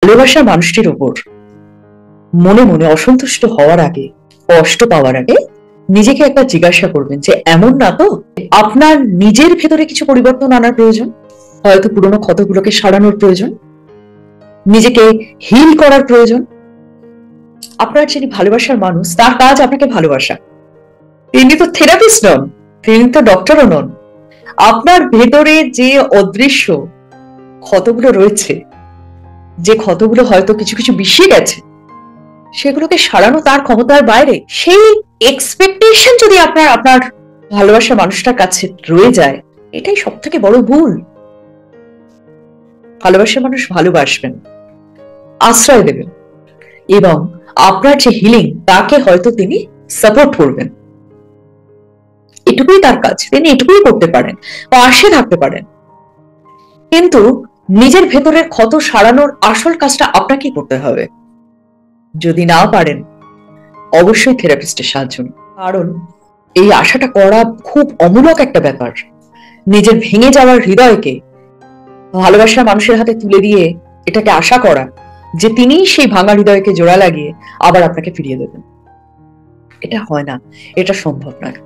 ভালোবাসার মানুষটির উপর মনে মনে অসন্তুষ্ট হওয়ার আগে, কষ্ট পাওয়ার আগে নিজেকে একবার জিজ্ঞাসা করবেন যে এমন না তো আপনার নিজের ভেতরে কিছু পরিবর্তন আনার প্রয়োজন, হয়তো পুরোনো ক্ষতগুলোকে সারানোর প্রয়োজন, নিজেকে হিল করার প্রয়োজন। আপনার যিনি ভালোবাসার মানুষ, তার কাজ আপনাকে ভালোবাসা। তিনি তো থেরাপিস্ট নন, তিনি তো ডক্টরও নন। আপনার ভেতরে যে অদৃশ্য ক্ষতগুলো রয়েছে, যে ক্ষতগুলো হয়তো কিছু কিছু বিষিয়ে গেছে, সেগুলোকে সারানো তার ক্ষমতার বাইরে। সেই এক্সপেকটেশন যদি আপনার ভালোবাসার মানুষটার কাছে রয়ে যায়, এটাই সব থেকে বড় ভুল। ভালোবাসার মানুষ ভালোবাসবেন, আশ্রয় দেবেন, এবং আপনার যে হিলিং তাকে হয়তো তিনি সাপোর্ট করবেন। এটুকুই তার কাজ, তিনি এটুকুই করতে পারেন, পাশে থাকতে পারেন। কিন্তু নিজের ভেতরের ক্ষত সারানোর আসল কাজটা আপনাকেই করতে হবে। যদি না পারেন, অবশ্যই থেরাপিস্টের সাহায্য নিন। কারণ এই আশাটা করা খুব অমূলক একটা ব্যাপার। নিজের ভেঙে যাওয়ার হৃদয়কে ভালোবাসার মানুষের হাতে তুলে দিয়ে এটাকে আশা করা যে তিনি সেই ভাঙা হৃদয়কে জোড়া লাগিয়ে আবার আপনাকে ফিরিয়ে দেবেন, এটা হয় না, এটা সম্ভব নয়।